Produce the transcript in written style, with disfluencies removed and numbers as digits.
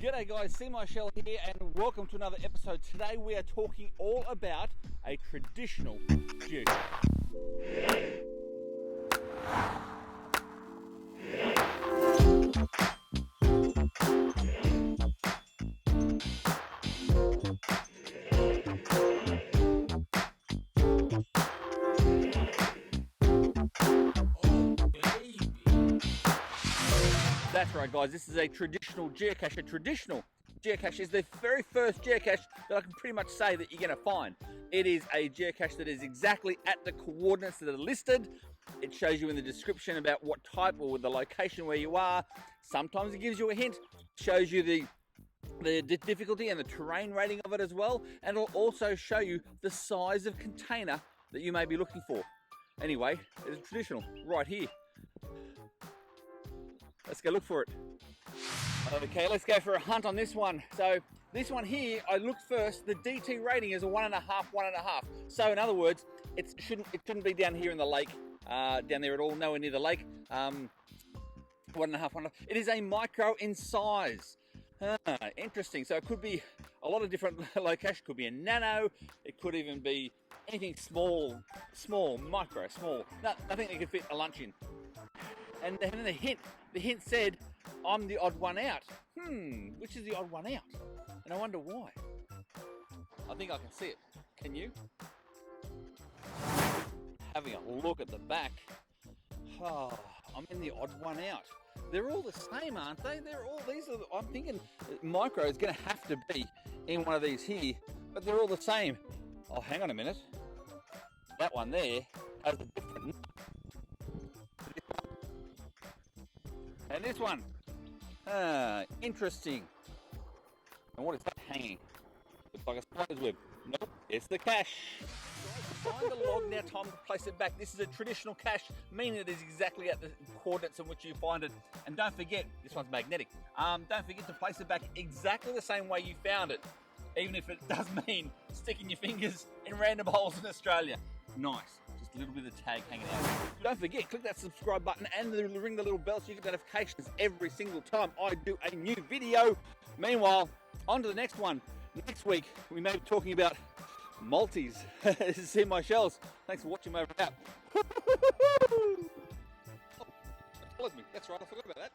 G'day guys, C Michelle here and welcome to another episode. Today we are talking all about a traditional geocache. That's right guys, this is a traditional geocache. A traditional geocache is the very first geocache that I can pretty much say that you're going to find. It is a geocache that is exactly at the coordinates that are listed. It shows you in the description about what type or the location where you are. Sometimes it gives you a hint, shows you the difficulty and the terrain rating of it as well, and it'll also show you the size of container that you may be looking for. Anyway, it's traditional right here. Let's go look for it. Okay, let's go for a hunt on this one. So this one here, I looked first. The DT rating is a 1.5, 1.5. So in other words, it shouldn't be down here in the lake, down there at all, nowhere near the lake. 1.5, 1.5. It is a micro in size. Interesting. So it could be a lot of different locations. Could be a nano. It could even be anything small, micro, small. Nothing that could fit a lunch in. And then the hint said, I'm the odd one out. Which is the odd one out? And I wonder why. I think I can see it. Can you? Having a look at the back. Oh, I'm in the odd one out. They're all the same, aren't they? I'm thinking micro is going to have to be in one of these here, but they're all the same. Oh, hang on a minute. That one there has a different. And this one, interesting. And what is that hanging? Looks like a spider's web. Nope, it's the cache. Find the log, now time to place it back. This is a traditional cache, meaning it is exactly at the coordinates in which you find it. And don't forget, this one's magnetic. Don't forget to place it back exactly the same way you found it, even if it does mean sticking your fingers in random holes in Australia. Nice. Just a little bit of tag hanging out. Don't forget, click that subscribe button and ring the little bell so you get notifications every single time I do a new video. Meanwhile, on to the next one. Next week, we may be talking about Maltese. This is C Michelle's. Thanks for watching my wrap. Oh, that follows me. That's right, I forgot about that.